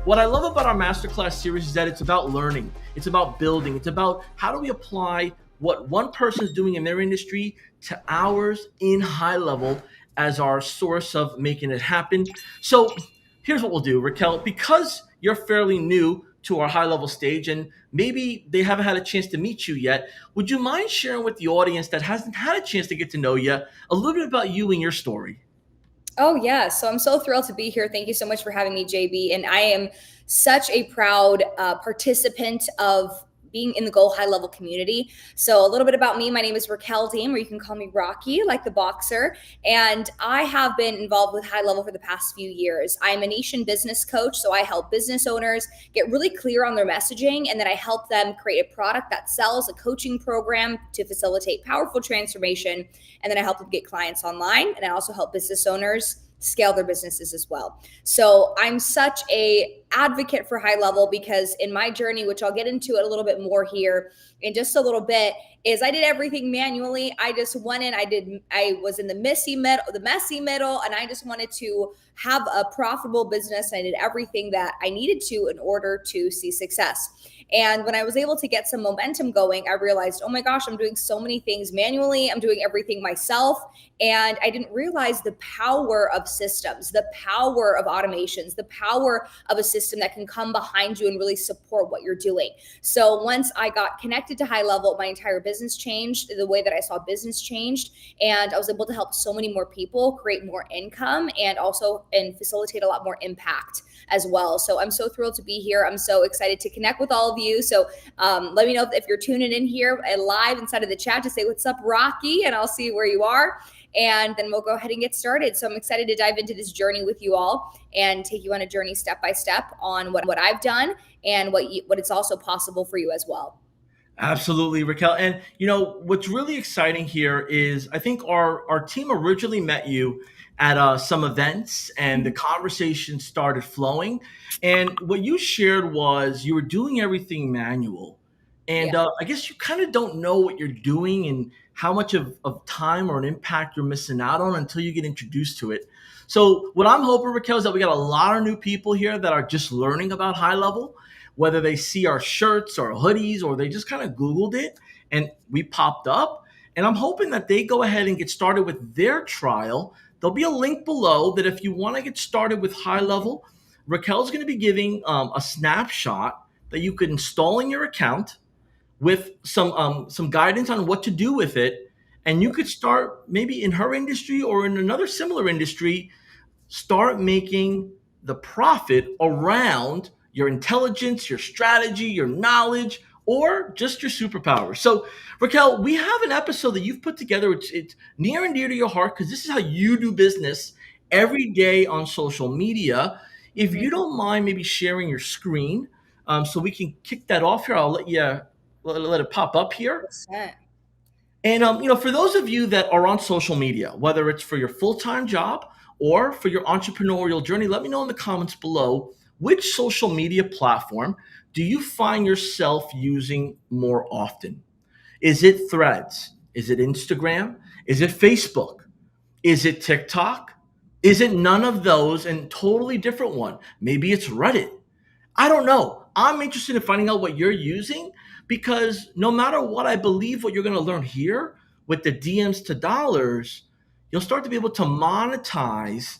What I love about our masterclass series is that it's about learning, it's about building, it's about how do we apply what one person is doing in their industry to ours in high level as our source of making it happen. So here's what we'll do, Raquel, because you're fairly new to our high level stage and maybe they haven't had a chance to meet you yet, would you mind sharing with the audience that hasn't had a chance to get to know you a little bit about you and your story? Oh, yeah. So I'm so thrilled to be here. Thank you so much for having me, JB. And I am such a proud participant of being in the Goal High Level community. So, a little bit about me. My name is Raquel Diehm, or you can call me Rocky, like the boxer. And I have been involved with High Level for the past few years. I'm a niche and business coach. So, I help business owners get really clear on their messaging. And then I help them create a product that sells, a coaching program to facilitate powerful transformation. And then I help them get clients online. And I also help business owners scale their businesses as well. So I'm such a advocate for High Level because in my journey, which I'll get into it a little bit more here in just a little bit, is I did everything manually. I just went in, I was in the messy middle, and I just wanted to have a profitable business. I did everything that I needed to in order to see success. And when I was able to get some momentum going, I realized, oh my gosh, I'm doing so many things manually. I'm doing everything myself. And I didn't realize the power of systems, the power of automations, the power of a system that can come behind you and really support what you're doing. So once I got connected to High Level, my entire business changed, the way that I saw business changed, and I was able to help so many more people create more income and facilitate a lot more impact as well. So I'm so thrilled to be here. I'm so excited to connect with all of you. So let me know if you're tuning in here live inside of the chat to say, what's up, Rocky? And I'll see where you are. And then we'll go ahead and get started. So I'm excited to dive into this journey with you all and take you on a journey step by step on what I've done and what it's also possible for you as well. Absolutely, Raquel. And what's really exciting here is I think our team originally met you at some events, and the conversation started flowing. And what you shared was you were doing everything manual, and Yeah. I guess you kind of don't know what you're doing and how much of time or an impact you're missing out on until you get introduced to it. So what I'm hoping, Raquel, is that we got a lot of new people here that are just learning about high level, whether they see our shirts or hoodies or they just kind of Googled it and we popped up. And I'm hoping that they go ahead and get started with their trial. There'll be a link below that if you want to get started with high level, Raquel's going to be giving a snapshot that you could install in your account with some guidance on what to do with it. And you could start maybe in her industry or in another similar industry, start making the profit around your intelligence, your strategy, your knowledge, or just your superpower. So, Raquel, we have an episode that you've put together. It's near and dear to your heart because this is how you do business every day on social media. If Mhm. you don't mind, maybe sharing your screen so we can kick that off here. I'll let you let it pop up here. 100%. And for those of you that are on social media, whether it's for your full-time job or for your entrepreneurial journey, let me know in the comments below which social media platform do you find yourself using more often? Is it Threads? Is it Instagram? Is it Facebook? Is it TikTok? Is it none of those and totally different one? Maybe it's Reddit. I don't know. I'm interested in finding out what you're using because no matter what I believe, what you're going to learn here with the DMs to dollars, you'll start to be able to monetize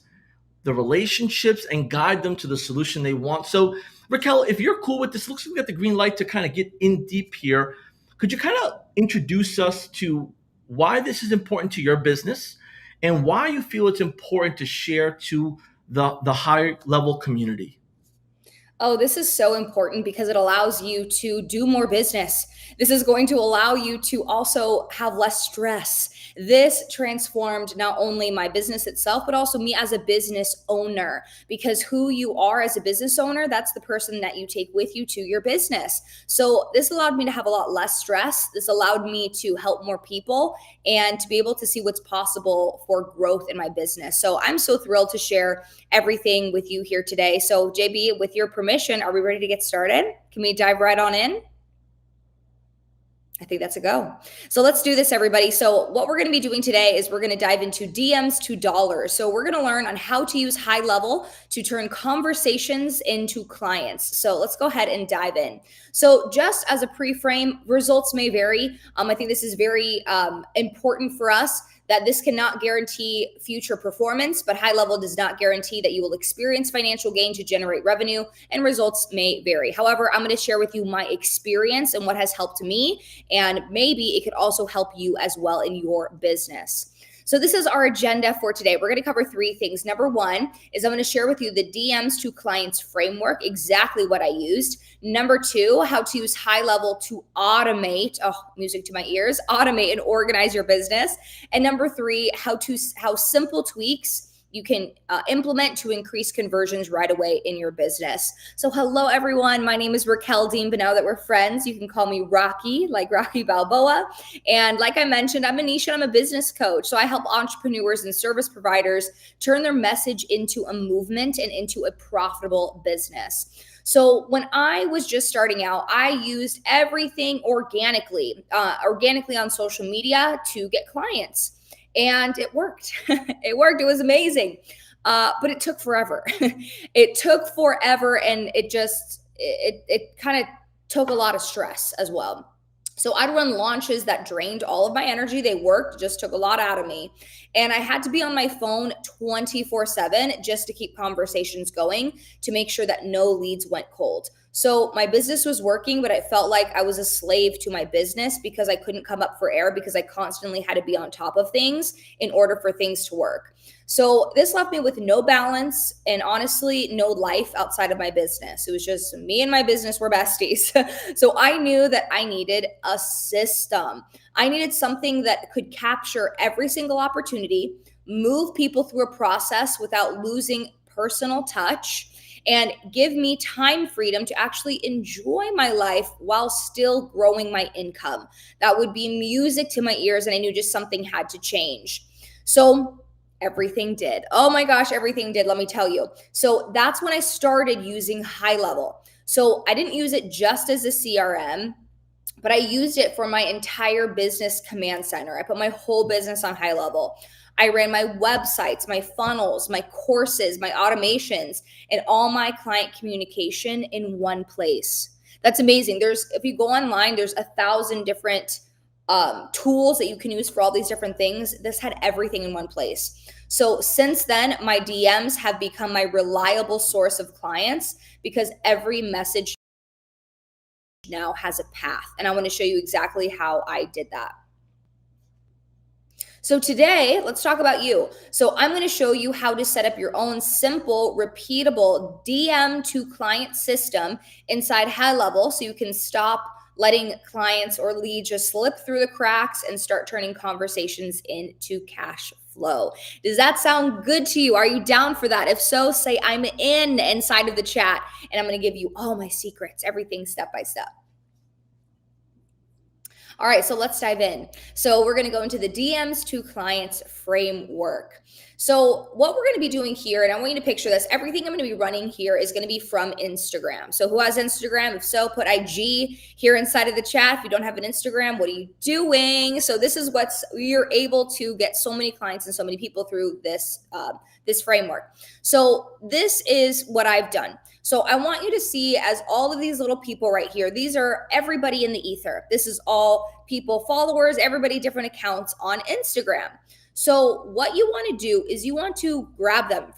the relationships and guide them to the solution they want. So, Raquel, if you're cool with this, looks like we got the green light to kind of get in deep here. Could you kind of introduce us to why this is important to your business and why you feel it's important to share to the high level community? Oh, this is so important because it allows you to do more business. This is going to allow you to also have less stress. This transformed not only my business itself, but also me as a business owner. Because who you are as a business owner, that's the person that you take with you to your business. So, this allowed me to have a lot less stress. This allowed me to help more people and to be able to see what's possible for growth in my business. So, I'm so thrilled to share everything with you here today. So, JB, with your permission, are we ready to get started? Can we dive right on in? I think that's a go. So let's do this, everybody. So what we're going to be doing today is we're going to dive into DMs to dollars. So we're going to learn on how to use HighLevel to turn conversations into clients. So let's go ahead and dive in. So just as a pre-frame, results may vary. I think this is very important for us, that this cannot guarantee future performance, but HighLevel does not guarantee that you will experience financial gain to generate revenue, and results may vary. However, I'm going to share with you my experience and what has helped me, and maybe it could also help you as well in your business. So this is our agenda for today. We're going to cover three things. Number one is I'm going to share with you the DMs to clients framework, exactly what I used. Number two, how to use HighLevel to automate, music to my ears, automate and organize your business. And number three, how simple tweaks you can implement to increase conversions right away in your business. So hello, everyone. My name is Raquel Diehm, but now that we're friends, you can call me Rocky, like Rocky Balboa. And like I mentioned, I'm Anisha, I'm a business coach. So I help entrepreneurs and service providers turn their message into a movement and into a profitable business. So when I was just starting out, I used everything organically on social media to get clients. And it worked. It worked. It was amazing. But it took forever. It took forever. And it kind of took a lot of stress as well. So I'd run launches that drained all of my energy. They worked, just took a lot out of me. And I had to be on my phone 24/7 just to keep conversations going, to make sure that no leads went cold. So my business was working, but I felt like I was a slave to my business because I couldn't come up for air, because I constantly had to be on top of things in order for things to work. So this left me with no balance and honestly no life outside of my business. It was just me and my business were besties. So I knew that I needed a system. I needed something that could capture every single opportunity, move people through a process without losing personal touch, and give me time freedom to actually enjoy my life while still growing my income. That would be music to my ears, and I knew just something had to change. So everything did. Oh my gosh, everything did, let me tell you. So that's when I started using HighLevel. So I didn't use it just as a CRM, but I used it for my entire business command center. I put my whole business on HighLevel. I ran my websites, my funnels, my courses, my automations, and all my client communication in one place. That's amazing. If you go online, there's 1,000 different tools that you can use for all these different things. This had everything in one place. So since then, my DMs have become my reliable source of clients, because every message now has a path. And I want to show you exactly how I did that. So today, let's talk about you. So I'm going to show you how to set up your own simple, repeatable DM to client system inside HighLevel, so you can stop letting clients or leads just slip through the cracks and start turning conversations into cash flow. Does that sound good to you? Are you down for that? If so, say I'm in inside of the chat, and I'm going to give you all my secrets, everything step by step. All right, so let's dive in. So we're going to go into the DMs to clients framework. So what we're going to be doing here, and I want you to picture this, everything I'm going to be running here is going to be from Instagram. So who has Instagram? If so, put IG here inside of the chat. If you don't have an Instagram, what are you doing? So this is you're able to get so many clients and so many people through this framework. So this is what I've done. So I want you to see, as all of these little people right here, these are everybody in the ether. This is all people, followers, everybody, different accounts on Instagram. So what you want to do is you want to grab them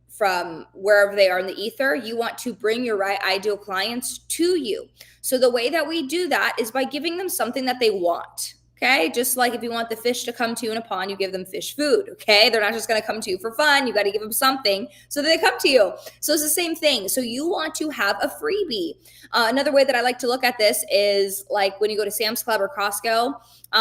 from wherever they are in the ether. You want to bring your ideal clients to you. So the way that we do that is by giving them something that they want. Okay, just like if you want the fish to come to you in a pond, you give them fish food. Okay, they're not just going to come to you for fun. You got to give them something so that they come to you. So it's the same thing. So you want to have a freebie. Another way that I like to look at this is like when you go to Sam's Club or Costco,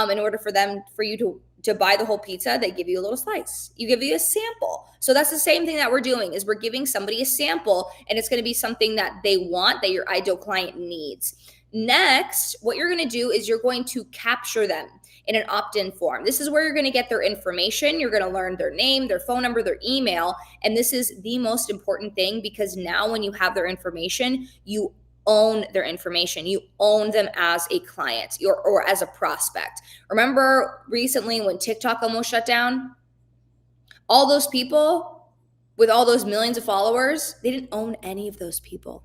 in order for you to buy the whole pizza, they give you a little slice. You give you a sample. So that's the same thing that we're doing, is we're giving somebody a sample, and it's going to be something that they want, that your ideal client needs. Next, what you're going to do is you're going to capture them in an opt-in form. This is where you're going to get their information. You're going to learn their name, their phone number, their email. And this is the most important thing, because now when you have their information, you own their information. You own them as a client or as a prospect. Remember recently when TikTok almost shut down? All those people with all those millions of followers, they didn't own any of those people.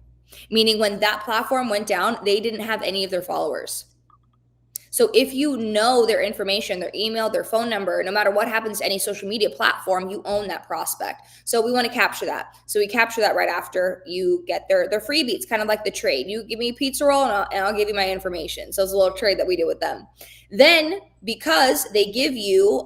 Meaning when that platform went down, they didn't have any of their followers. So if you know their information, their email, their phone number, no matter what happens to any social media platform, you own that prospect. So we want to capture that. So we capture that right after you get their freebies, kind of like the trade. You give me a pizza roll and I'll give you my information. So it's a little trade that we do with them. Then because they give you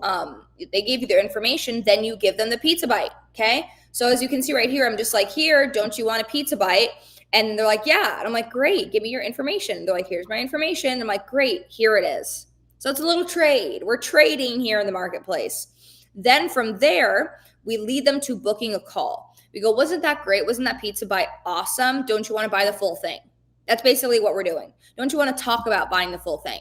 their information, then you give them the pizza bite. Okay. So as you can see right here, I'm just like, here, don't you want a pizza bite? And they're like, yeah. And I'm like, great, give me your information. They're like, here's my information. I'm like, great, here it is. So it's a little trade. We're trading here in the marketplace. Then from there, we lead them to booking a call. We go, wasn't that great? Wasn't that pizza bite awesome? Don't you want to buy the full thing? That's basically what we're doing. Don't you want to talk about buying the full thing?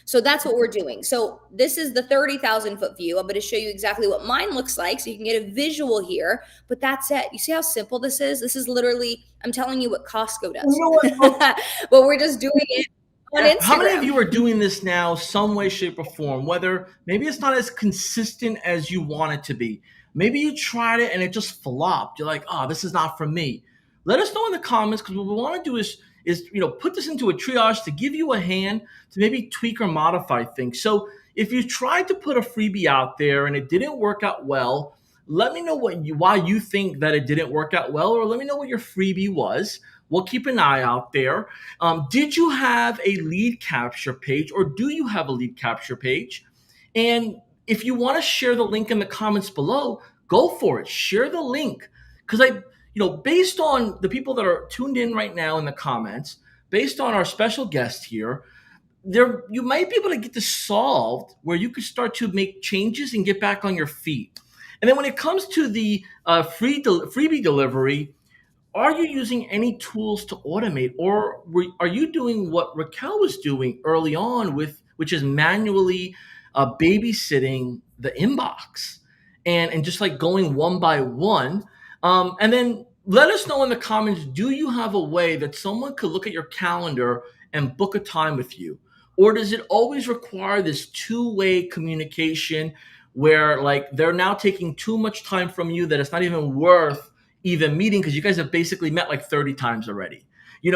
So that's what we're doing. So this is the 30,000 foot view. I'm going to show you exactly what mine looks like so you can get a visual here, but that's it. You see how simple this is? This is literally, I'm telling you what Costco does, but we're just doing it on Instagram. How many of you are doing this now, some way, shape, or form? Whether maybe it's not as consistent as you want it to be. Maybe you tried it and it just flopped. You're like, oh, this is not for me. Let us know in the comments, because what we want to do is put this into a triage to give you a hand to maybe tweak or modify things. So if you tried to put a freebie out there and it didn't work out well, let me know why you think that it didn't work out well, or let me know what your freebie was. We'll keep an eye out there. Did you have a lead capture page, or do you have a lead capture page? And if you want to share the link in the comments below, go for it. Share the link, because based on the people that are tuned in right now in the comments, based on our special guest here, you might be able to get this solved where you could start to make changes and get back on your feet. And then when it comes to the freebie delivery, are you using any tools to automate, or are you doing what Raquel was doing early on, which is manually babysitting the inbox and just like going one by one? And then let us know in the comments, do you have a way that someone could look at your calendar and book a time with you? Or does it always require this two-way communication where like they're now taking too much time from you that it's not even worth even meeting, because you guys have basically met like 30 times already?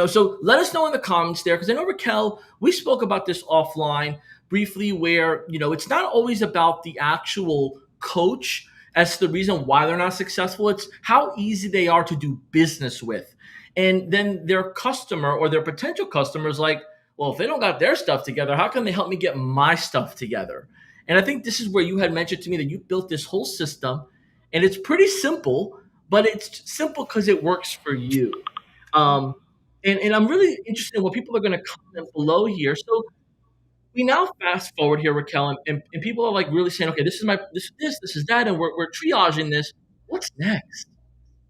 So let us know in the comments there, because I know, Raquel, we spoke about this offline briefly, where it's not always about the actual coach as the reason why they're not successful. It's how easy they are to do business with. And then their customer or their potential customer is like, well, if they don't got their stuff together, how can they help me get my stuff together? And I think this is where you had mentioned to me that you built this whole system, and it's pretty simple, but it's simple because it works for you. Um, and I'm really interested in what people are going to comment below here. So we now fast forward here, Raquel, and people are like really saying, okay, this is this is that, and we're triaging this. What's next?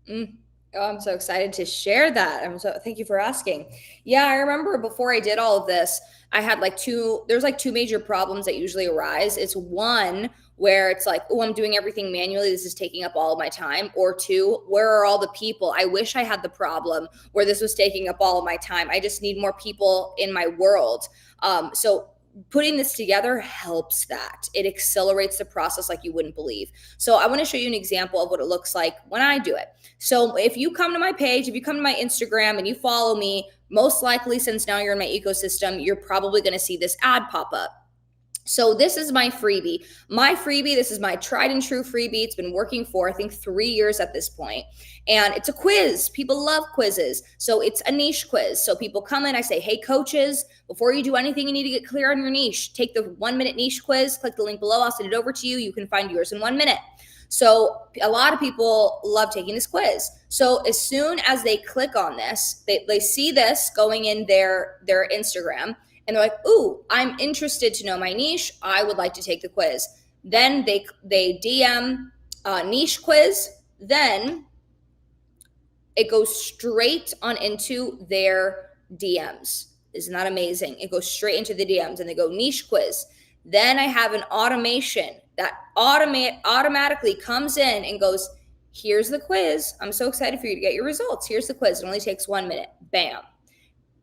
Mm. Oh, I'm so excited to share that. Thank you for asking. Yeah, I remember before I did all of this, I had there's two major problems that usually arise. It's one where it's like, oh, I'm doing everything manually. This is taking up all of my time. Or two, where are all the people? I wish I had the problem where this was taking up all of my time. I just need more people in my world. So putting this together helps that. It accelerates the process like you wouldn't believe. So I want to show you an example of what it looks like when I do it. So if you come to my page, if you come to my Instagram and you follow me, most likely, since now you're in my ecosystem, you're probably going to see this ad pop up. So this is my freebie. This is my tried and true freebie. It's been working for, I think, 3 years at this point. And it's a quiz. People love quizzes. So it's a niche quiz. So people come in, I say, hey, coaches, before you do anything, you need to get clear on your niche. Take the 1 minute niche quiz, click the link below. I'll send it over to you. You can find yours in 1 minute. So a lot of people love taking this quiz. So as soon as they click on this, they see this going in their Instagram, and they're like, ooh, I'm interested to know my niche. I would like to take the quiz. Then they DM niche quiz. Then it goes straight on into their DMs. Isn't that amazing? It goes straight into the DMs and they go niche quiz. Then I have an automation that automatically comes in and goes, here's the quiz. I'm so excited for you to get your results. Here's the quiz. It only takes 1 minute. Bam.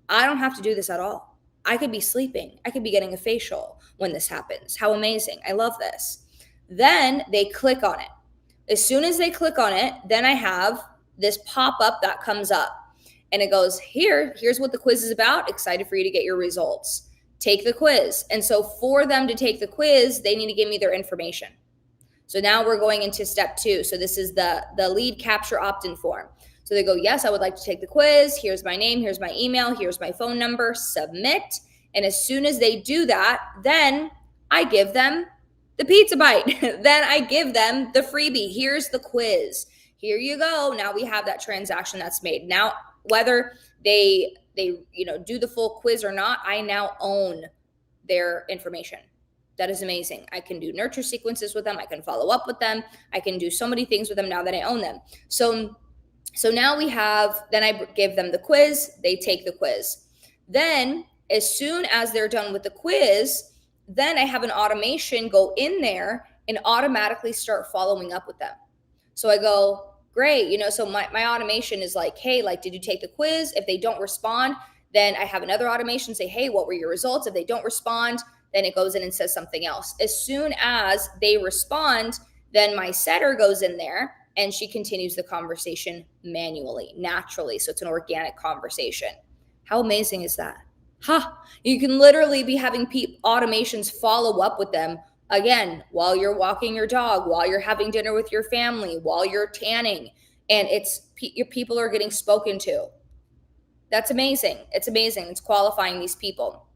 I don't have to do this at all. I could be sleeping. I could be getting a facial when this happens. How amazing. I love this. Then they click on it. As soon as they click on it, then I have this pop up that comes up and it goes, here's what the quiz is about. Excited for you to get your results. Take the quiz. And so for them to take the quiz, they need to give me their information. So now we're going into step 2. So this is the lead capture opt-in form. So they go, yes, I would like to take the quiz. Here's my name. Here's my email. Here's my phone number. Submit. And as soon as they do that, then I give them the pizza bite. Then I give them the freebie. Here's the quiz. Here you go. Now we have that transaction that's made. Now, whether they do the full quiz or not, I now own their information. That is amazing. I can do nurture sequences with them. I can follow up with them. I can do so many things with them now that I own them. So now then I give them the quiz. They take the quiz. Then as soon as they're done with the quiz, then I have an automation go in there and automatically start following up with them. So I go, great. So my automation is like, hey, like, did you take the quiz? If they don't respond, then I have another automation say, hey, what were your results? If they don't respond, then it goes in and says something else. As soon as they respond, then my setter goes in there and she continues the conversation manually, naturally. So it's an organic conversation. How amazing is that? You can literally be having automations follow up with them again while you're walking your dog, while you're having dinner with your family, while you're tanning, and your people are getting spoken to. That's amazing. It's amazing. It's qualifying these people.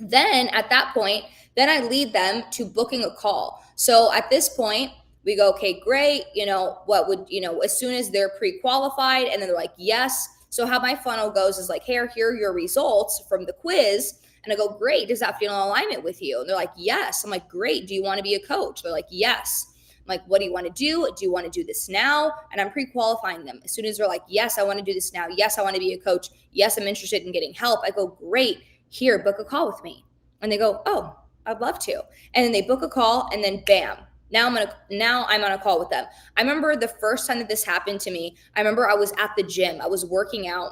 Then at that point, then I lead them to booking a call. So at this point, we go, okay, great. As soon as they're pre-qualified and then they're like, yes. So how my funnel goes is like, here are your results from the quiz. And I go, great. Does that feel in alignment with you? And they're like, yes. I'm like, great. Do you want to be a coach? They're like, yes. I'm like, what do you want to do? Do you want to do this now? And I'm pre-qualifying them. As soon as they're like, yes, I want to do this now. Yes, I want to be a coach. Yes, I'm interested in getting help. I go, great. Here, book a call with me. And they go, oh, I'd love to. And then they book a call and then bam, now I'm on a call with them. I remember the first time that this happened to me, I remember I was at the gym, I was working out,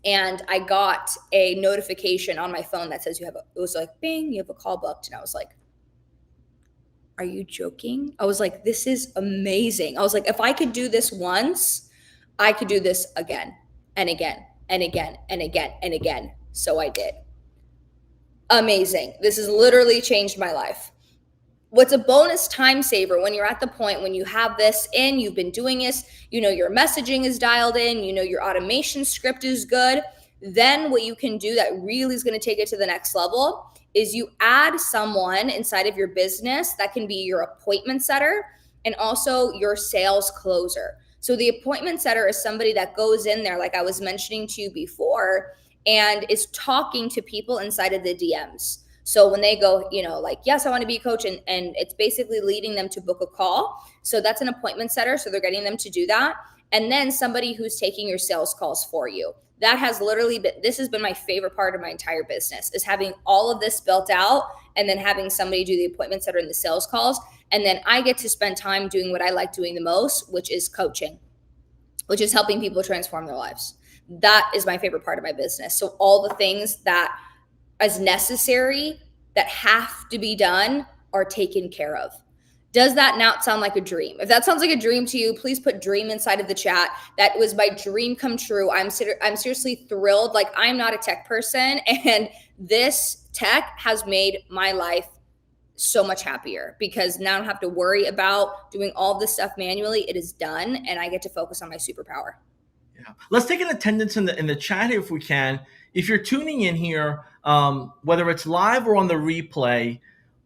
and I got a notification on my phone that says it was like, bing, you have a call booked. And I was like, are you joking? I was like, this is amazing. I was like, if I could do this once, I could do this again and again and again and again and again. So I did. Amazing. This has literally changed my life. What's a bonus time saver when you're at the point when you have this in, you've been doing this, your messaging is dialed in, your automation script is good. Then what you can do that really is going to take it to the next level is you add someone inside of your business that can be your appointment setter and also your sales closer. So the appointment setter is somebody that goes in there, like I was mentioning to you before, and is talking to people inside of the DMs. So when they go, like, yes, I want to be a coach, and it's basically leading them to book a call. So that's an appointment setter. So they're getting them to do that. And then somebody who's taking your sales calls for you. That has this has been my favorite part of my entire business, is having all of this built out and then having somebody do the appointment setter and the sales calls. And then I get to spend time doing what I like doing the most, which is coaching, which is helping people transform their lives. That is my favorite part of my business. So all the things that as necessary that have to be done are taken care of. Does that not sound like a dream? If that sounds like a dream to you, please put dream inside of the chat. That was my dream come true. I'm seriously thrilled. Like, I'm not a tech person, and this tech has made my life so much happier because now I don't have to worry about doing all this stuff manually. It is done, and I get to focus on my superpower. Yeah. Let's take an attendance in the chat here if we can. If you're tuning in here, whether it's live or on the replay,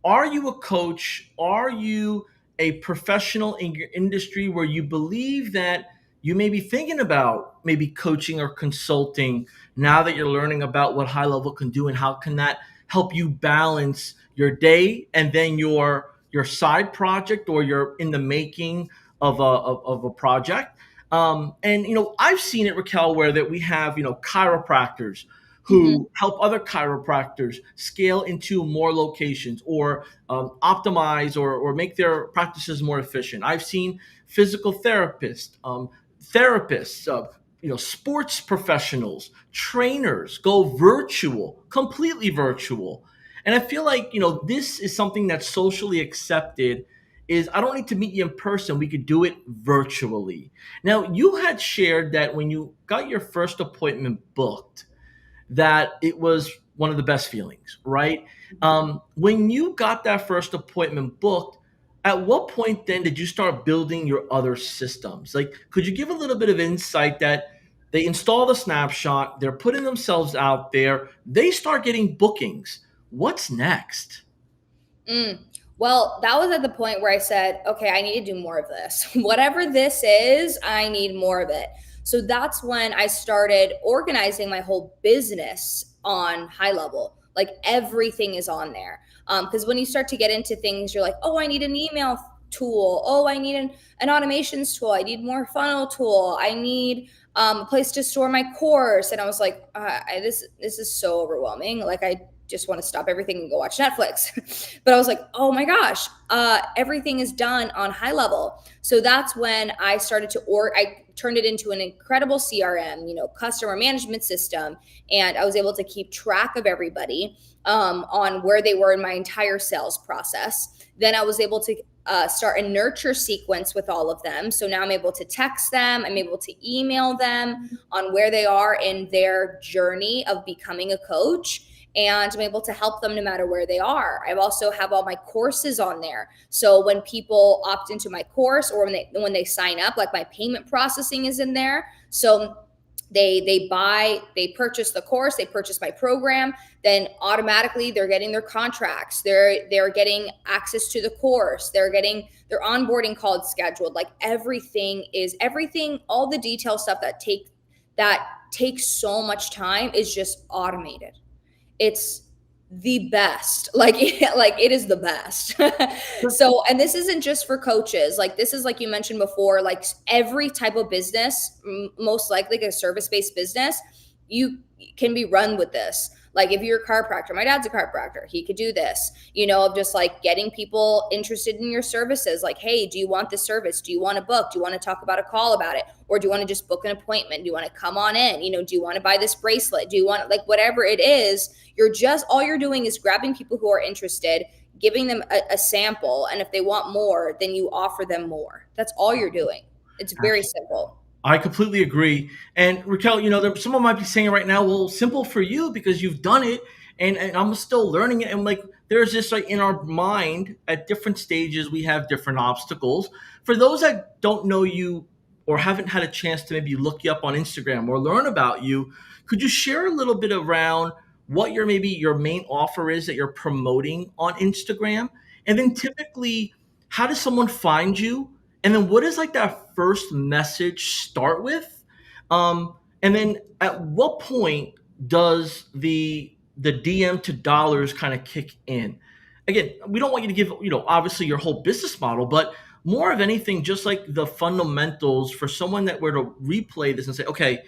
are you a coach? Are you a professional in your industry where you believe that you may be thinking about maybe coaching or consulting now that you're learning about what HighLevel can do, and how can that help you balance your day and then your side project, or you're in the making of a project? I've seen it, Raquel, where that we have, chiropractors who help other chiropractors scale into more locations, or optimize or make their practices more efficient. I've seen physical therapists, sports professionals, trainers go virtual, completely virtual. And I feel like, this is something that's socially accepted, is I don't need to meet you in person. We could do it virtually. Now, you had shared that when you got your first appointment booked, that it was one of the best feelings, right? When you got that first appointment booked, at what point then did you start building your other systems? Like, could you give a little bit of insight that they install the snapshot, they're putting themselves out there, they start getting bookings. What's next? Mm. Well, that was at the point where I said, okay, I need to do more of this. Whatever this is, I need more of it. So that's when I started organizing my whole business on HighLevel. Like everything is on there. Because when you start to get into things, you're like, oh, I need an email tool. Oh, I need an automations tool. I need more funnel tool. I need a place to store my course. And I was like, this is so overwhelming. Like I just want to stop everything and go watch Netflix. But I was like, oh my gosh, everything is done on HighLevel. So that's when I started I turned it into an incredible CRM, customer management system. And I was able to keep track of everybody on where they were in my entire sales process. Then I was able to start a nurture sequence with all of them. So now I'm able to text them, I'm able to email them on where they are in their journey of becoming a coach, and I'm able to help them no matter where they are. I also have all my courses on there. So when people opt into my course, or when they sign up, like my payment processing is in there. So they purchase the course, they purchase my program, then automatically they're getting their contracts, they're getting access to the course, they're getting their onboarding calls scheduled. Like everything, all the detail stuff that takes so much time is just automated. It's the best. Like it is the best. So, and this isn't just for coaches. Like this is, like you mentioned before, like every type of business, most likely a service-based business, you can be run with this. Like if you're a chiropractor, my dad's a chiropractor, he could do this, of just like getting people interested in your services. Like, hey, do you want this service? Do you want to book? Do you want to talk about a call about it? Or do you want to just book an appointment? Do you want to come on in? Do you want to buy this bracelet? Do you want, like, whatever it is, all you're doing is grabbing people who are interested, giving them a sample. And if they want more, then you offer them more. That's all you're doing. It's very simple. I completely agree. And Raquel, someone might be saying right now, well, simple for you because you've done it, and I'm still learning it. And like, there's this, like, in our mind at different stages, we have different obstacles. For those that don't know you or haven't had a chance to maybe look you up on Instagram or learn about you, could you share a little bit around what maybe your main offer is that you're promoting on Instagram? And then typically, how does someone find you? And then what does like that first message start with? And then at what point does the DM to dollars kind of kick in? Again, we don't want you to give, obviously your whole business model, but more of anything, just like the fundamentals for someone that were to replay this and say, okay,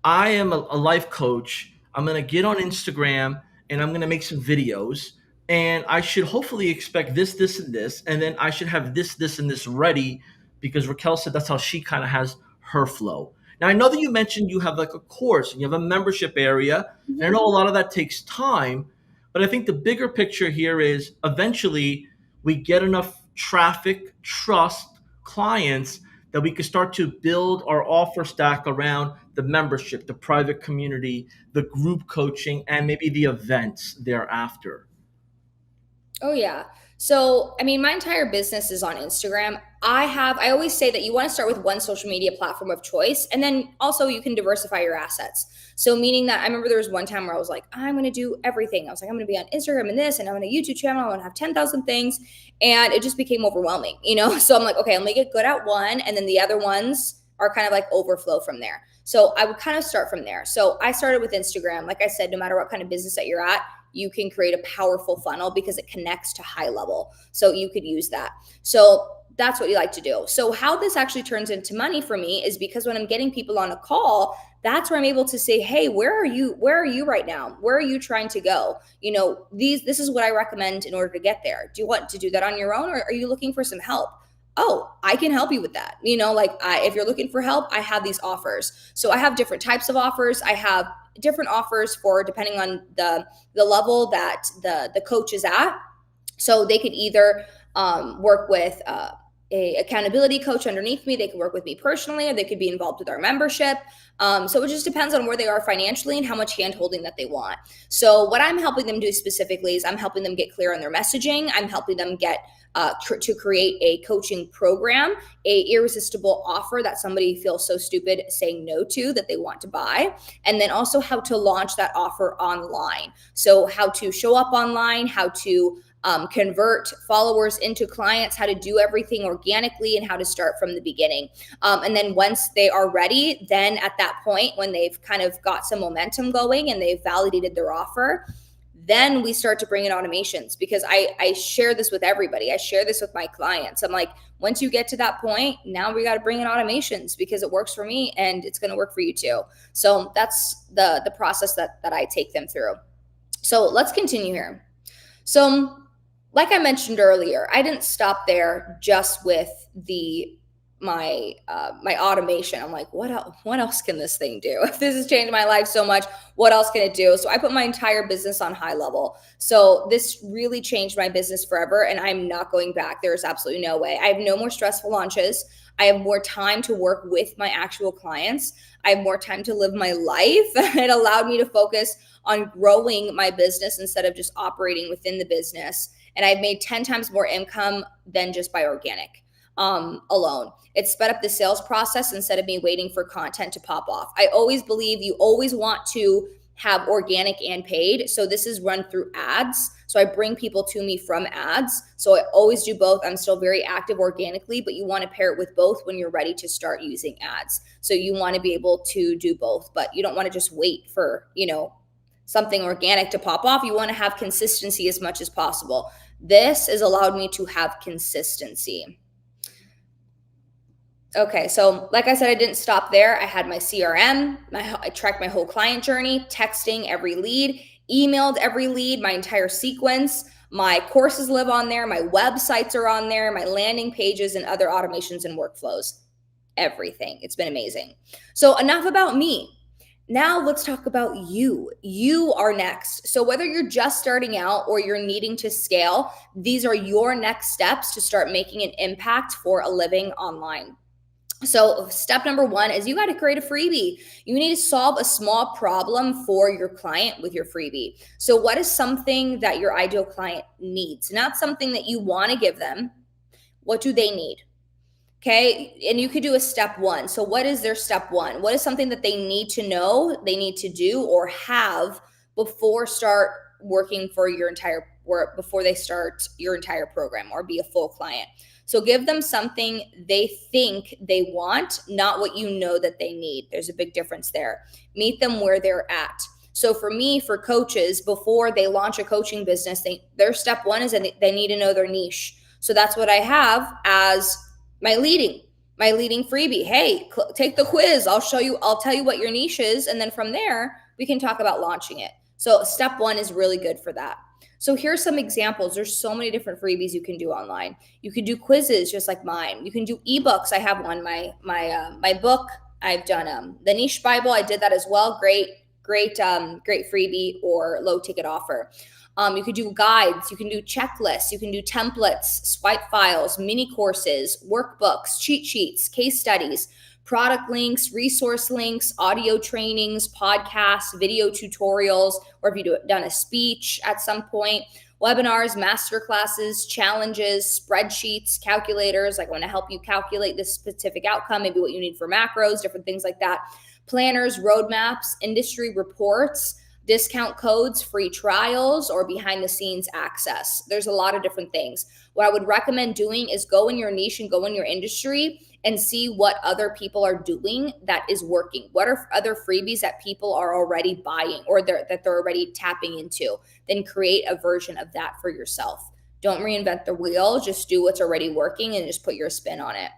I am a life coach. I'm going to get on Instagram and I'm going to make some videos. And I should hopefully expect this, this, and this. And then I should have this, this, and this ready because Raquel said that's how she kind of has her flow. Now, I know that you mentioned you have like a course and you have a membership area. And I know a lot of that takes time. But I think the bigger picture here is eventually we get enough traffic, trust, clients that we can start to build our offer stack around the membership, the private community, the group coaching, and maybe the events thereafter. Oh yeah. So, I mean, my entire business is on Instagram. I always say that you want to start with one social media platform of choice, and then also you can diversify your assets. So, meaning that I remember there was one time where I was like, I'm going to do everything. I was like, I'm going to be on Instagram and this, and I'm on a YouTube channel. I want to have 10,000 things. And it just became overwhelming, So I'm like, okay, I'm going to get good at one, and then the other ones are kind of like overflow from there. So I would kind of start from there. So I started with Instagram. Like I said, no matter what kind of business that you're at, you can create a powerful funnel because it connects to HighLevel. So you could use that. So that's what you like to do. So how this actually turns into money for me is because when I'm getting people on a call, that's where I'm able to say, hey, where are you? Where are you right now? Where are you trying to go? This is what I recommend in order to get there. Do you want to do that on your own, or are you looking for some help? oh, I can help you with that. If you're looking for help, I have these offers. So I have different types of offers. I have different offers for depending on the level that the coach is at. So they could either work with a accountability coach underneath me. They could work with me personally, or they could be involved with our membership. So it just depends on where they are financially and how much hand holding that they want. So what I'm helping them do specifically is I'm helping them get clear on their messaging. I'm helping them get to create a coaching program, a irresistible offer that somebody feels so stupid saying no to that they want to buy, and then also how to launch that offer online. So how to show up online, how to convert followers into clients, how to do everything organically, and how to start from the beginning. And then once they are ready, then at that point, when they've kind of got some momentum going and they've validated their offer, then we start to bring in automations, because I share this with everybody. I share this with my clients. I'm like, once you get to that point, now we got to bring in automations, because it works for me and it's going to work for you too. So that's the process that I take them through. So let's continue here. So like I mentioned earlier, I didn't stop there just with my automation. I'm like, what else can this thing do? If this has changed my life so much, what else can it do? So I put my entire business on HighLevel. So this really changed my business forever, and I'm not going back. There's absolutely no way. I have no more stressful launches. I have more time to work with my actual clients. I have more time to live my life. It allowed me to focus on growing my business instead of just operating within the business. And I've made 10 times more income than just by organic alone. It sped up the sales process instead of me waiting for content to pop off. I always believe you always want to have organic and paid. So this is run through ads. So I bring people to me from ads. So I always do both. I'm still very active organically, but you want to pair it with both when you're ready to start using ads. So you want to be able to do both, but you don't want to just wait for, something organic to pop off. You want to have consistency as much as possible. This has allowed me to have consistency. Okay, so like I said, I didn't stop there. I had my CRM. I tracked my whole client journey, texting every lead, emailed every lead, my entire sequence. My courses live on there. My websites are on there, my landing pages and other automations and workflows, everything. It's been amazing. So enough about me. Now let's talk about you. You are next. So whether you're just starting out or you're needing to scale, these are your next steps to start making an impact for a living online. So step number one is you got to create a freebie. You need to solve a small problem for your client with your freebie. So what is something that your ideal client needs? Not something that you want to give them. What do they need? Okay. And you could do a step one. So what is their step one? What is something that they need to know, they need to do or have before start working for your entire work, before they start your entire program or be a full client? So give them something they think they want, not what you know that they need. There's a big difference there. Meet them where they're at. So for me, for coaches, before they launch a coaching business, their step one is they need to know their niche. So that's what I have as my leading freebie. Hey, take the quiz. I'll tell you what your niche is. And then from there, we can talk about launching it. So step one is really good for that. So here's some examples. There's so many different freebies you can do online. You can do quizzes just like mine. You can do ebooks. I have one, my book. I've done the Niche Bible. I did that as well. Great freebie or low ticket offer. You could do guides, you can do checklists, you can do templates, swipe files, mini courses, workbooks, cheat sheets, case studies, product links, resource links, audio trainings, podcasts, video tutorials, or if you've done a speech at some point, webinars, masterclasses, challenges, spreadsheets, calculators, like I want to help you calculate this specific outcome, maybe what you need for macros, different things like that, planners, roadmaps, industry reports, discount codes, free trials, or behind the scenes access. There's a lot of different things. What I would recommend doing is go in your niche and go in your industry and see what other people are doing that is working. What are other freebies that people are already buying or that they're already tapping into? Then create a version of that for yourself. Don't reinvent the wheel. Just do what's already working and just put your spin on it.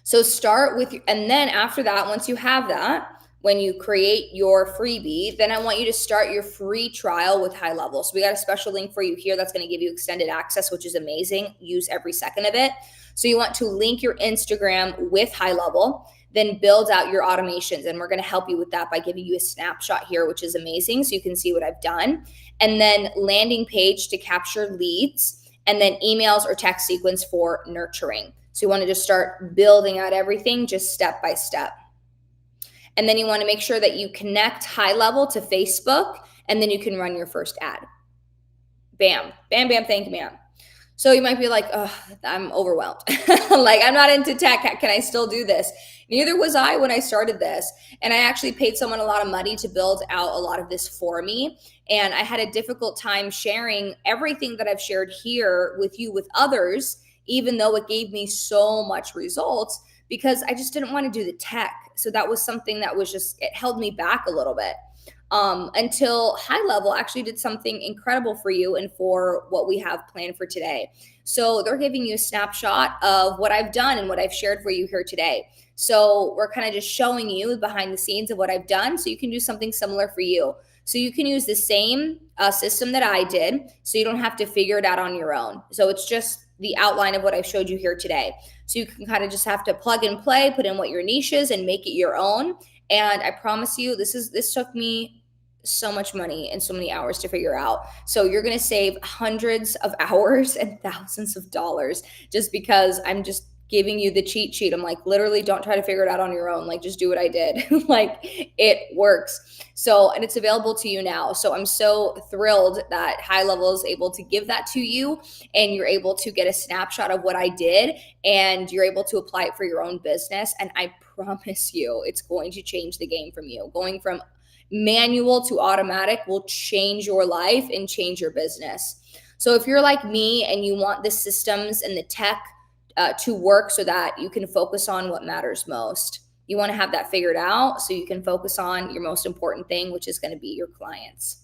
So start with, and then after that, once you have that, when you create your freebie, then I want you to start your free trial with HighLevel. So we got a special link for you here that's going to give you extended access, which is amazing. Use every second of it. So you want to link your Instagram with HighLevel, then build out your automations. And we're going to help you with that by giving you a snapshot here, which is amazing. So you can see what I've done. And then landing page to capture leads, and then emails or text sequence for nurturing. So you want to just start building out everything just step by step. And then you want to make sure that you connect HighLevel to Facebook, and then you can run your first ad. Bam, bam, bam, thank you, ma'am. So you might be like, oh, I'm overwhelmed. Like, I'm not into tech. Can I still do this? Neither was I when I started this. And I actually paid someone a lot of money to build out a lot of this for me. And I had a difficult time sharing everything that I've shared here with you, with others, even though it gave me so much results, because I just didn't want to do the tech. So that was something that was just, it held me back a little bit. Until HighLevel actually did something incredible for you and for what we have planned for today. So they're giving you a snapshot of what I've done and what I've shared for you here today. So we're kind of just showing you behind the scenes of what I've done, so you can do something similar for you. So you can use the same system that I did, so you don't have to figure it out on your own. So it's just the outline of what I showed you here today. So you can kind of just have to plug and play, put in what your niche is, and make it your own. And I promise you, this took me so much money and so many hours to figure out. So you're going to save hundreds of hours and thousands of dollars just because I'm just giving you the cheat sheet. I'm like, literally, don't try to figure it out on your own. Like, just do what I did. Like, it works. So, and it's available to you now. So I'm so thrilled that HighLevel is able to give that to you, and you're able to get a snapshot of what I did, and you're able to apply it for your own business. And I promise you, it's going to change the game from you. Going from manual to automatic will change your life and change your business. So if you're like me and you want the systems and the tech to work so that you can focus on what matters most, you want to have that figured out so you can focus on your most important thing, which is going to be your clients.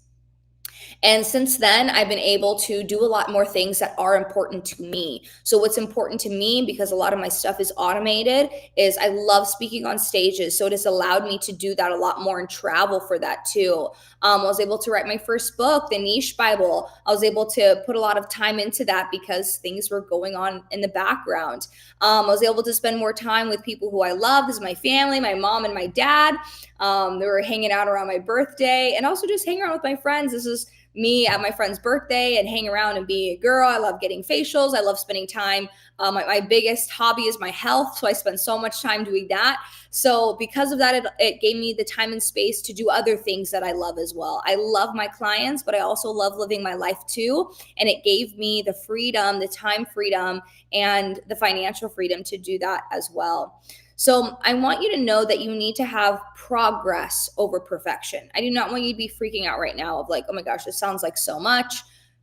And since then, I've been able to do a lot more things that are important to me. So what's important to me, because a lot of my stuff is automated, is I love speaking on stages. So it has allowed me to do that a lot more and travel for that too. I was able to write my first book, The Niche Bible. I was able to put a lot of time into that because things were going on in the background. I was able to spend more time with people who I love. This is my family, my mom and my dad. They were hanging out around my birthday, and also just hanging around with my friends. This is me at my friend's birthday and hang around and be a girl. I love getting facials. I love spending time. My biggest hobby is my health. So I spend so much time doing that. So because of that, it gave me the time and space to do other things that I love as well. I love my clients, but I also love living my life too. And it gave me the freedom, the time freedom, and the financial freedom to do that as well. So I want you to know that you need to have progress over perfection. I do not want you to be freaking out right now of like, oh my gosh, this sounds like so much.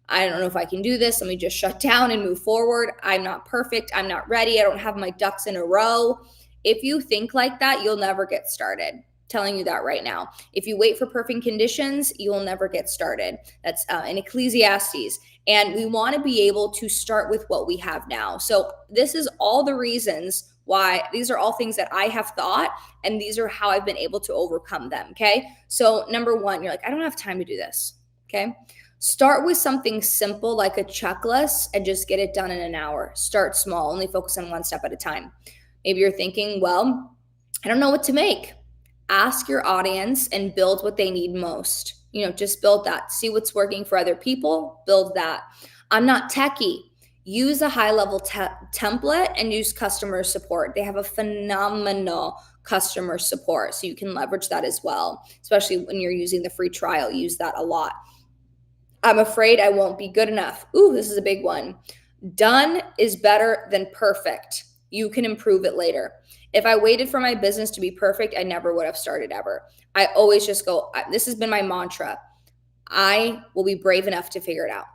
I don't know if I can do this. Let me just shut down and move forward. I'm not perfect. I'm not ready. I don't have my ducks in a row. If you think like that, you'll never get started. Telling you that right now. If you wait for perfect conditions, you will never get started. That's in Ecclesiastes. And we want to be able to start with what we have now. So this is all the reasons why. These are all things that I have thought, and these are how I've been able to overcome them. Okay. So number one, you're like, I don't have time to do this. Okay. Start with something simple like a checklist and just get it done in an hour. Start small, only focus on one step at a time. Maybe you're thinking, well, I don't know what to make. Ask your audience and build what they need most. Just build that. See what's working for other people, build that. I'm not techie. Use a HighLevel template and use customer support. They have a phenomenal customer support, so you can leverage that as well, especially when you're using the free trial. Use that a lot. I'm afraid I won't be good enough. Ooh, this is a big one. Done is better than perfect. You can improve it later. If I waited for my business to be perfect, I never would have started ever. I always just go, this has been my mantra. I will be brave enough to figure it out.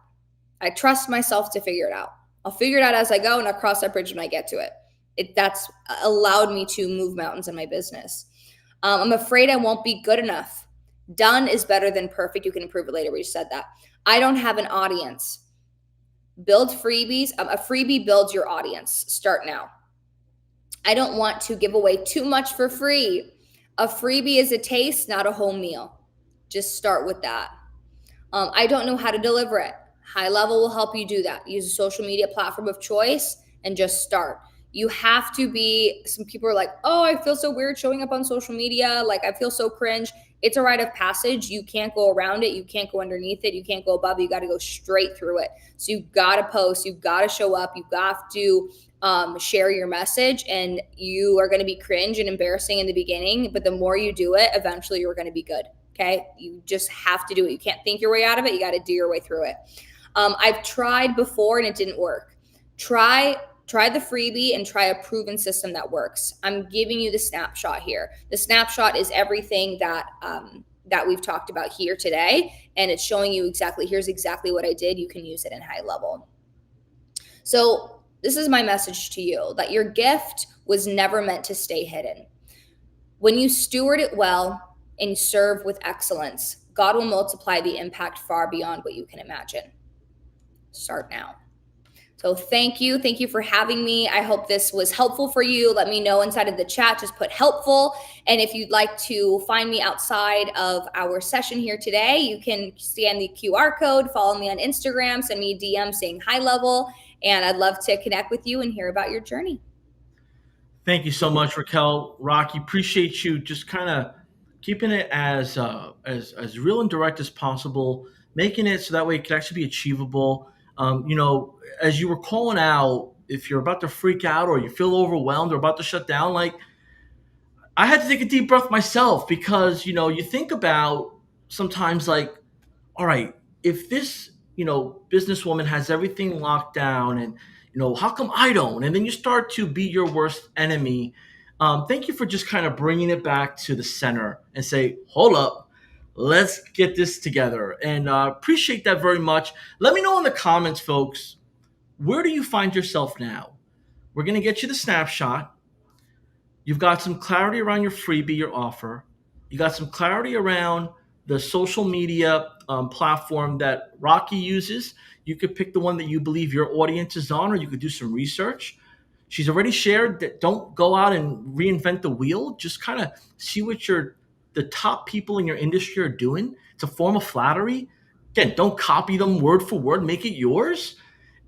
I trust myself to figure it out. I'll figure it out as I go, and I'll cross that bridge when I get to it. That's allowed me to move mountains in my business. I'm afraid I won't be good enough. Done is better than perfect. You can improve it later. We just said that. I don't have an audience. Build freebies. A freebie builds your audience. Start now. I don't want to give away too much for free. A freebie is a taste, not a whole meal. Just start with that. I don't know how to deliver it. HighLevel will help you do that. Use a social media platform of choice and just start. You have to be, some people are like, oh, I feel so weird showing up on social media. Like, I feel so cringe. It's a rite of passage. You can't go around it. You can't go underneath it. You can't go above it. You got to go straight through it. So you've got to post. You've got to show up. You've got to share your message, and you are going to be cringe and embarrassing in the beginning. But the more you do it, eventually you're going to be good. Okay. You just have to do it. You can't think your way out of it. You got to do your way through it. I've tried before and it didn't work. Try the freebie and try a proven system that works. I'm giving you the snapshot here. The snapshot is everything that we've talked about here today. And it's showing you exactly, here's exactly what I did. You can use it in HighLevel. So this is my message to you, that your gift was never meant to stay hidden. When you steward it well and serve with excellence, God will multiply the impact far beyond what you can imagine. Start now. So thank you. Thank you for having me. I hope this was helpful for you. Let me know inside of the chat. Just put helpful. And if you'd like to find me outside of our session here today, you can scan the QR code, follow me on Instagram, send me a DM saying HighLevel. And I'd love to connect with you and hear about your journey. Thank you so much, Raquel. Rocky, appreciate you just kind of keeping it as real and direct as possible, making it so that way it could actually be achievable. As you were calling out, if you're about to freak out or you feel overwhelmed or about to shut down, like I had to take a deep breath myself because you think about sometimes like, all right, if this businesswoman has everything locked down, and how come I don't? And then you start to be your worst enemy. Thank you for just kind of bringing it back to the center and say, hold up, let's get this together. And appreciate that very much. Let me know in the comments, folks, where do you find yourself now? We're going to get you the snapshot. You've got some clarity around your freebie, your offer. You got some clarity around the social media platform that Rocky uses. You could pick the one that you believe your audience is on, or you could do some research. She's already shared that don't go out and reinvent the wheel. Just kind of see what the top people in your industry are doing. It's a form of flattery. Again, don't copy them word for word. Make it yours,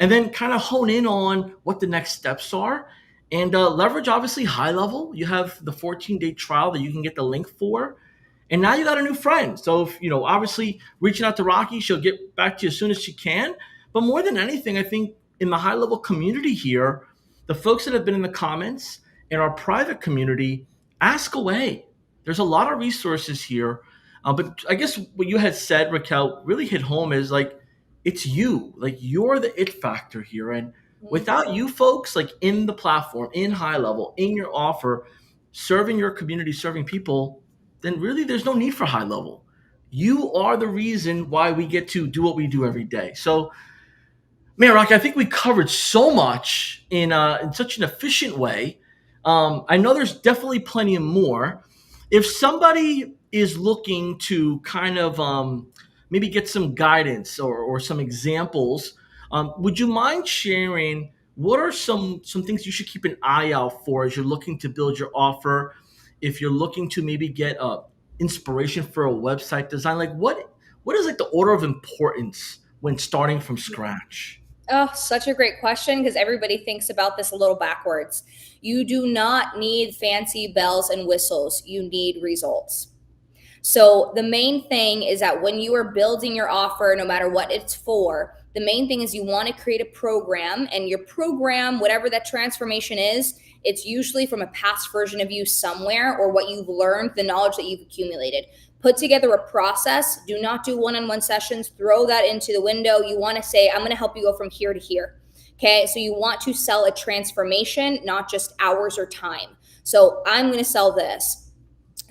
and then kind of hone in on what the next steps are. And leverage, obviously, HighLevel. You have the 14-day trial that you can get the link for. And now you got a new friend. So, if, obviously reaching out to Rocky, she'll get back to you as soon as she can. But more than anything, I think in the HighLevel community here, the folks that have been in the comments in our private community, ask away. There's a lot of resources here. But I guess what you had said, Raquel, really hit home is like, it's you. Like, you're the it factor here. And without you folks, like in the platform, in HighLevel, in your offer, serving your community, serving people, then really there's no need for HighLevel. You are the reason why we get to do what we do every day. So, man, Rocky, I think we covered so much in such an efficient way. I know there's definitely plenty more. If somebody is looking to kind of maybe get some guidance or some examples, would you mind sharing what are some things you should keep an eye out for as you're looking to build your offer? If you're looking to maybe get inspiration for a website design, like what is like the order of importance when starting from scratch? Oh, such a great question, because everybody thinks about this a little backwards. You do not need fancy bells and whistles. You need results. So the main thing is that when you are building your offer, no matter what it's for, the main thing is you want to create a program, and your program, whatever that transformation is, it's usually from a past version of you somewhere, or what you've learned, the knowledge that you've accumulated. Put together a process. Do not do one-on-one sessions. Throw that into the window. You want to say, I'm going to help you go from here to here. Okay. So you want to sell a transformation, not just hours or time. So I'm going to sell this.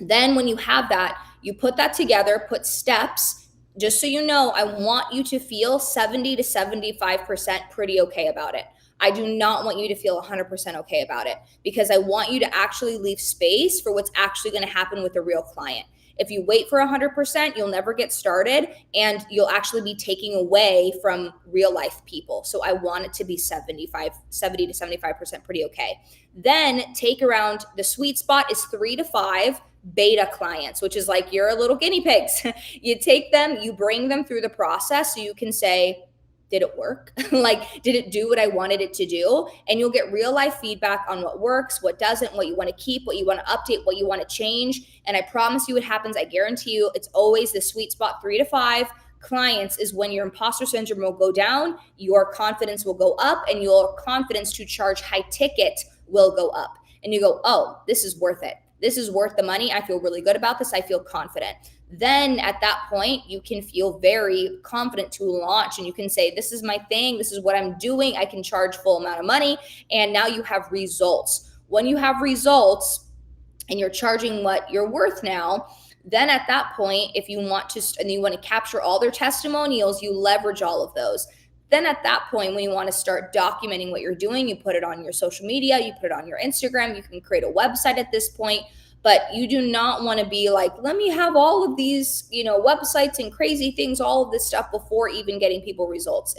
Then when you have that, you put that together, put steps. Just so you know, I want you to feel 70 to 75% pretty okay about it. I do not want you to feel 100% okay about it, because I want you to actually leave space for what's actually going to happen with a real client. If you wait for 100%, you'll never get started, and you'll actually be taking away from real life people. So I want it to be 70 to 75% pretty okay. Then take around, the sweet spot is 3 to 5. beta clients, which is like your little guinea pigs. You take them, you bring them through the process so you can say, did it work? Like, did it do what I wanted it to do? And you'll get real life feedback on what works, what doesn't, what you want to keep, what you want to update, what you want to change. And I promise you it happens. I guarantee you it's always the sweet spot. 3 to 5 clients is when your imposter syndrome will go down, your confidence will go up, and your confidence to charge high ticket will go up. And you go, oh, this is worth it. This is worth the money. I feel really good about this. I feel confident. Then at that point, you can feel very confident to launch, and you can say, this is my thing. This is what I'm doing. I can charge full amount of money. And now you have results. When you have results and you're charging what you're worth now, then at that point, if you want to, and you want to capture all their testimonials, you leverage all of those. Then at that point, when you want to start documenting what you're doing, you put it on your social media, you put it on your Instagram, you can create a website at this point. But you do not want to be like, let me have all of these, websites and crazy things, all of this stuff before even getting people results.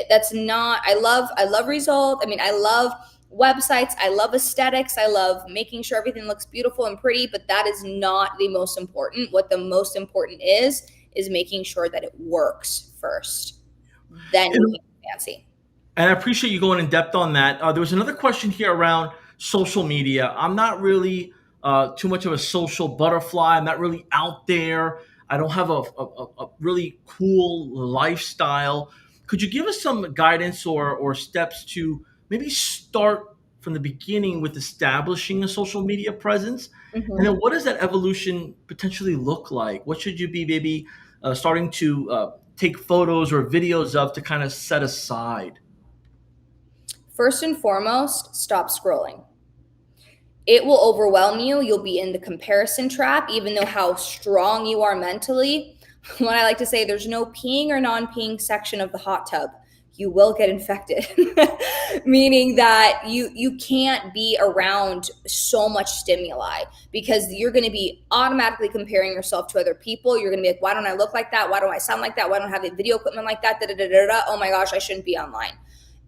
That's not, I love results. I mean, I love websites. I love aesthetics. I love making sure everything looks beautiful and pretty, but that is not the most important. What the most important is making sure that it works first. Then you can be fancy. And I appreciate you going in depth on that. There was another question here around social media. I'm not really too much of a social butterfly. I'm not really out there. I don't have a really cool lifestyle. Could you give us some guidance or steps to maybe start from the beginning with establishing a social media presence? And then Mhm. what does that evolution potentially look like? What should you be maybe starting to take photos or videos of to kind of set aside? First and foremost, stop scrolling. It will overwhelm you. You'll be in the comparison trap, even though how strong you are mentally. What I like to say, there's no peeing or non-peeing section of the hot tub. You will get infected, meaning that you can't be around so much stimuli because you're going to be automatically comparing yourself to other people. You're going to be like, why don't I look like that? Why don't I sound like that? Why don't I have the video equipment like that? Da, da, da, da, da. Oh my gosh, I shouldn't be online.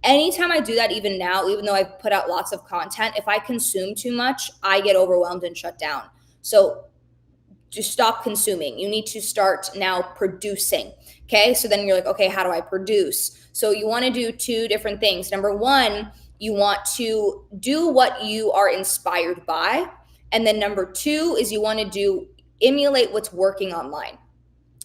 Anytime I do that, even now, even though I've put out lots of content, if I consume too much, I get overwhelmed and shut down. So just stop consuming. You need to start now producing. Okay. So then you're like, okay, how do I produce? So you want to do 2 different things. Number one, you want to do what you are inspired by. And then number 2 is you want to emulate what's working online.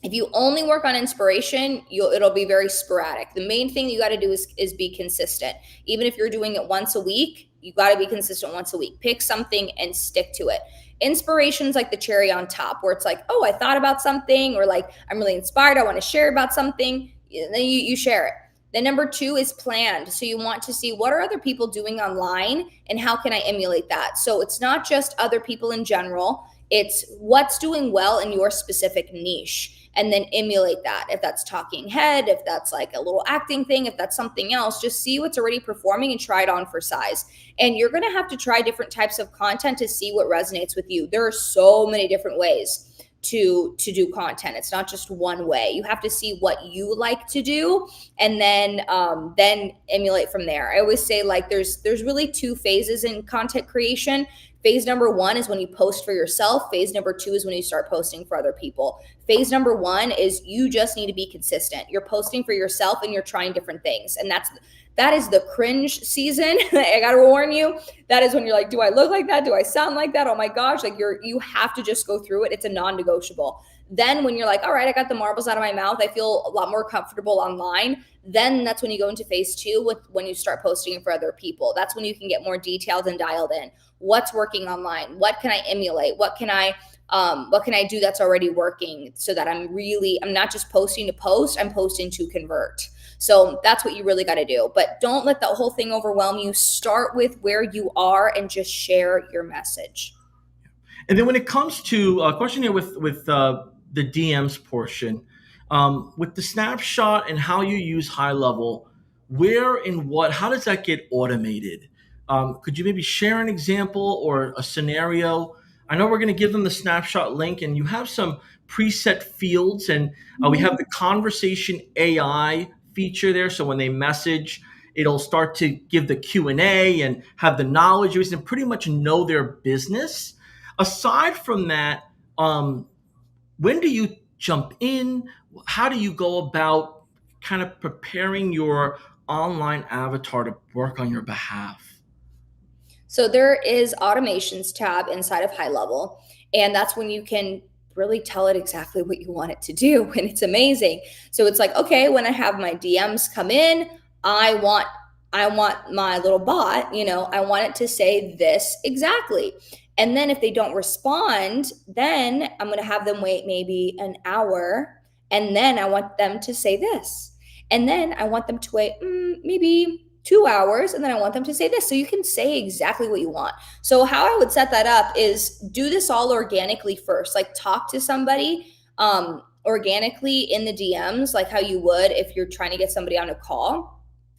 If you only work on inspiration, it'll be very sporadic. The main thing you got to do is be consistent. Even if you're doing it once a week, you got to be consistent once a week. Pick something and stick to it. Inspiration's like the cherry on top, where it's like, oh, I thought about something, or like I'm really inspired, I want to share about something. Then you share it. Then number 2 is planned. So you want to see what are other people doing online and how can I emulate that? So it's not just other people in general, it's what's doing well in your specific niche, and then emulate that. If that's talking head, if that's like a little acting thing, if that's something else, just see what's already performing and try it on for size. And you're going to have to try different types of content to see what resonates with you. There are so many different ways to do content. It's not just one way. You have to see what you like to do, and then emulate from there. I always say, like, there's really 2 phases in content creation. Phase number 1 is when you post for yourself. Phase number 2 is when you start posting for other people. Phase number 1 is you just need to be consistent. You're posting for yourself and you're trying different things. And that is the cringe season. I gotta warn you, that is when you're like, do I look like that? Do I sound like that? Oh my gosh, like you have to just go through it. It's a non-negotiable. Then when you're like, all right, I got the marbles out of my mouth, I feel a lot more comfortable online. Then that's when you go into phase 2 when you start posting for other people. That's when you can get more detailed and dialed in. What's working online? What can I emulate? What can I do that's already working so that I'm not just posting to post, I'm posting to convert. So that's what you really got to do. But don't let the whole thing overwhelm you. Start with where you are and just share your message. And then when it comes to a question here with the DMs portion, with the snapshot and how you use high level, where and what, how does that get automated? Could you maybe share an example or a scenario? I know we're going to give them the snapshot link, and you have some preset fields, and we have the conversation AI feature there. So when they message, it'll start to give the Q&A and have the knowledge base and pretty much know their business. Aside from that, when do you jump in? How do you go about kind of preparing your online avatar to work on your behalf? So there is automations tab inside of HighLevel, and that's when you can really tell it exactly what you want it to do, and it's amazing. So it's like, okay, when I have my DMs come in, I want I want my little bot, I want it to say this exactly. And then if they don't respond, then I'm going to have them wait maybe an hour, and then I want them to say this. And then I want them to wait maybe 2 hours, and then I want them to say this. So you can say exactly what you want. So how I would set that up is do this all organically first. Like talk to somebody organically in the DMs, like how you would if you're trying to get somebody on a call,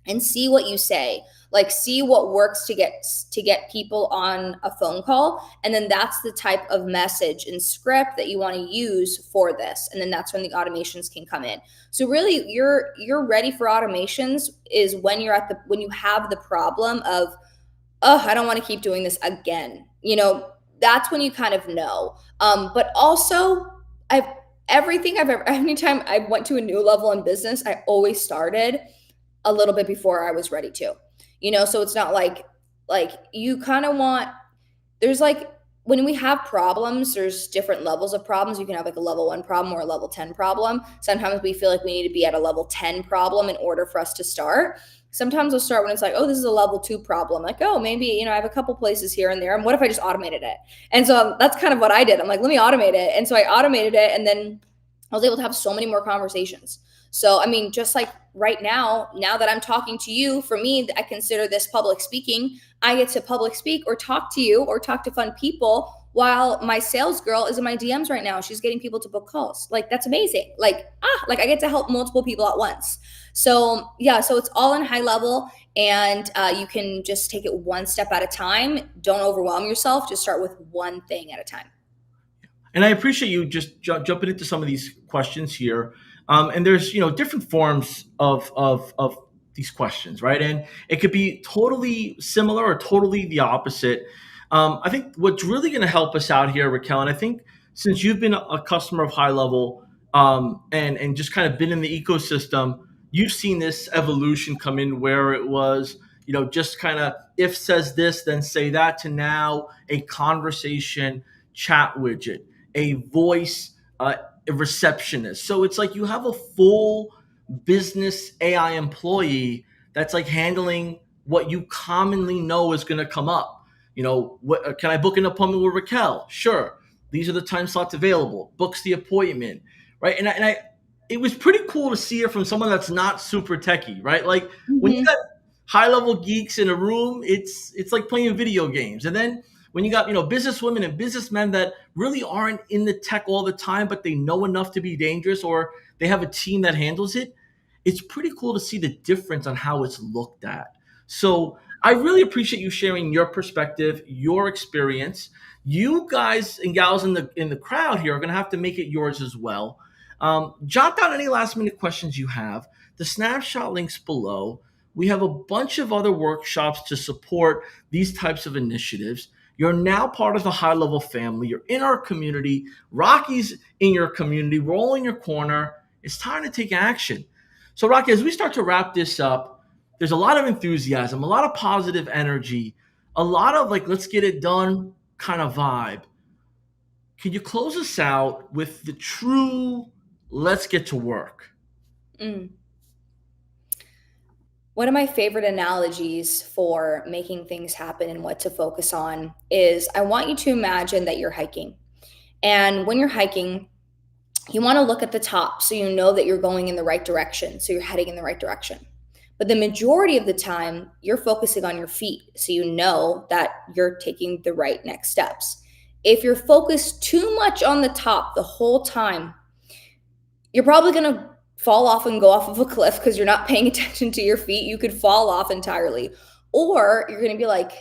and see what you say. Like see what works to get people on a phone call, and then that's the type of message and script that you want to use for this, and then that's when the automations can come in. So really you're ready for automations is when when you have the problem of, oh, I don't want to keep doing this again. That's when you kind of know. But also, I've everything I've ever, anytime I went to a new level in business, I always started a little bit before I was ready to. So it's not like you kind of want, there's like, when we have problems, there's different levels of problems. You can have like a level 1 problem or a level 10 problem. Sometimes we feel like we need to be at a level 10 problem in order for us to start. Sometimes we'll start when it's like, oh, this is a level 2 problem. Like, oh, maybe, I have a couple places here and there. And what if I just automated it? And so that's kind of what I did. I'm like, let me automate it. And so I automated it. And then I was able to have so many more conversations. So, I mean, just like right now that I'm talking to you, for me, I consider this public speaking. I get to public speak or talk to you or talk to fun people while my sales girl is in my DMs right now. She's getting people to book calls. Like, that's amazing. Like I get to help multiple people at once. So yeah, so it's all in HighLevel, and you can just take it one step at a time. Don't overwhelm yourself. Just start with one thing at a time. And I appreciate you just jumping into some of these questions here. And there's different forms of these questions, right? And it could be totally similar or totally the opposite. I think what's really going to help us out here, Raquel, and I think since you've been a customer of HighLevel, and just kind of been in the ecosystem, you've seen this evolution come in where it was just kind of if says this then say that, to now a conversation chat widget, a voice a receptionist. So it's like you have a full business AI employee that's like handling what you commonly know is going to come up. What can I book an appointment with Raquel? Sure. These are the time slots available. Books the appointment, right? And I it was pretty cool to see it from someone that's not super techie, right? Like when you Mm-hmm. got high level geeks in a room, it's like playing video games. And then when you got business women and businessmen that really aren't in the tech all the time, but they know enough to be dangerous, or they have a team that handles it, it's pretty cool to see the difference on how it's looked at. So I really appreciate you sharing your perspective, your experience. You guys and gals in the crowd here are going to have to make it yours as well. Jot down any last minute questions you have. The snapshot links below. We have a bunch of other workshops to support these types of initiatives. You're now part of the HighLevel family. You're in our community. Rocky's in your community. We're all in your corner. It's time to take action. So, Rocky, as we start to wrap this up, there's a lot of enthusiasm, a lot of positive energy, a lot of like, let's get it done kind of vibe. Can you close us out with the true let's get to work? Mm. One of my favorite analogies for making things happen and what to focus on is I want you to imagine that you're hiking. And when you're hiking, you want to look at the top so you know that you're going in the right direction. So you're heading in the right direction. But the majority of the time, you're focusing on your feet. So you know that you're taking the right next steps. If you're focused too much on the top the whole time, you're probably going to fall off and go off of a cliff because you're not paying attention to your feet. You could fall off entirely. Or you're going to be like,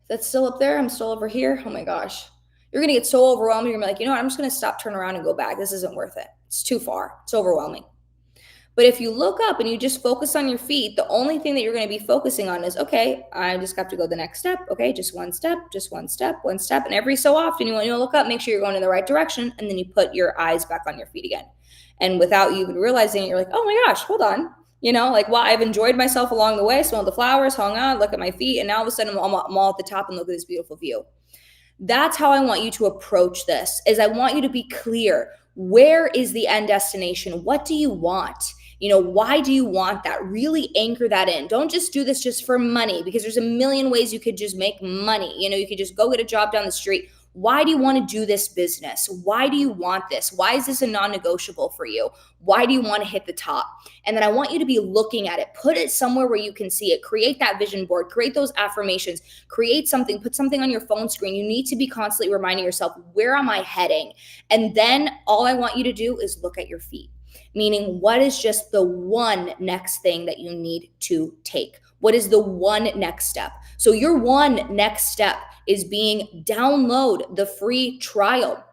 that's still up there. I'm still over here. Oh my gosh. You're going to get so overwhelmed. You're going to be like, you know what? I'm just going to stop, turn around, and go back. This isn't worth it. It's too far. It's overwhelming. But if you look up and you just focus on your feet, the only thing that you're going to be focusing on is, okay, I just have to go the next step. Okay, just one step, just one step, one step. And every so often, you want to look up, make sure you're going in the right direction, and then you put your eyes back on your feet again. And without you even realizing it, you're like, oh my gosh, hold on. Like, well, I've enjoyed myself along the way, smelled the flowers, hung out, look at my feet, and now all of a sudden I'm all at the top and look at this beautiful view. That's how I want you to approach this. Is I want you to be clear. Where is the end destination? What do you want? Why do you want that? Really anchor that in. Don't just do this just for money, because there's a million ways you could just make money. You could just go get a job down the street. Why do you want to do this business? Why do you want this? Why is this a non-negotiable for you? Why do you want to hit the top? And then I want you to be looking at it. Put it somewhere where you can see it. Create that vision board. Create those affirmations. Create something. Put something on your phone screen. You need to be constantly reminding yourself, where am I heading? And then all I want you to do is look at your feet. Meaning, what is just the one next thing that you need to take? What is the one next step? So your one next step is download the free trial.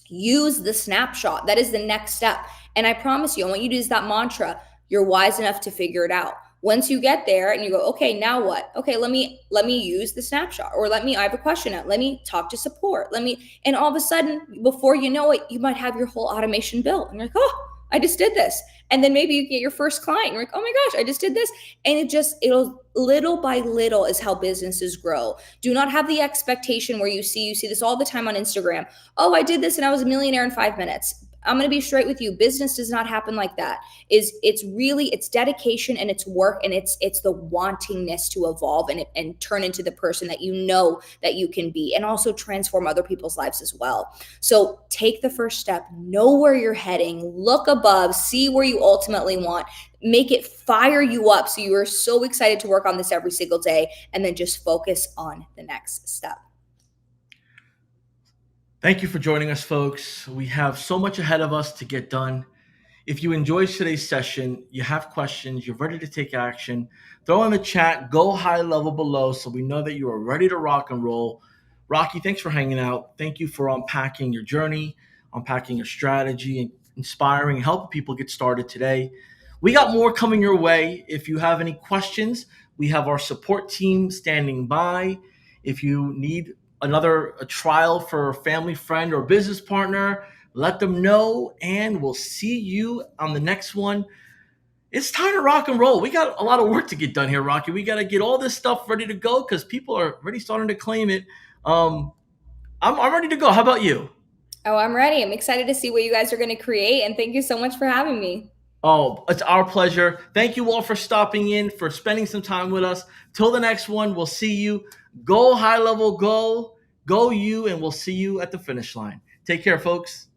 Use the snapshot. That is the next step. And I promise you, I want you to use that mantra. You're wise enough to figure it out. Once you get there and you go, okay, now what? Okay, let me use the snapshot, or I have a question now. Let me talk to support. And all of a sudden, before you know it, you might have your whole automation built. And you're like, oh, I just did this. And then maybe you get your first client. You're like, oh my gosh, I just did this. And it'll little by little is how businesses grow. Do not have the expectation where you see this all the time on Instagram. Oh, I did this and I was a millionaire in 5 minutes. I'm going to be straight with you. Business does not happen like that. It's dedication and it's work, and it's the wantingness to evolve and turn into the person that you know that you can be, and also transform other people's lives as well. So take the first step, know where you're heading, look above, see where you ultimately want, make it fire you up so you are so excited to work on this every single day, and then just focus on the next step. Thank you for joining us, folks. We have so much ahead of us to get done. If you enjoyed today's session, you have questions, you're ready to take action, throw in the chat, go high level below so we know that you are ready to rock and roll. Rocky, thanks for hanging out. Thank you for unpacking your journey, unpacking your strategy, and inspiring, helping people get started today. We got more coming your way. If you have any questions, we have our support team standing by. If you need a trial for a family, friend, or business partner, let them know, and we'll see you on the next one. It's time to rock and roll. We got a lot of work to get done here, Rocky. We got to get all this stuff ready to go because people are already starting to claim it. I'm ready to go. How about you? Oh, I'm ready. I'm excited to see what you guys are going to create. And thank you so much for having me. Oh, it's our pleasure. Thank you all for stopping in, for spending some time with us. Till the next one, we'll see you. Go high level, go you, and we'll see you at the finish line. Take care, folks.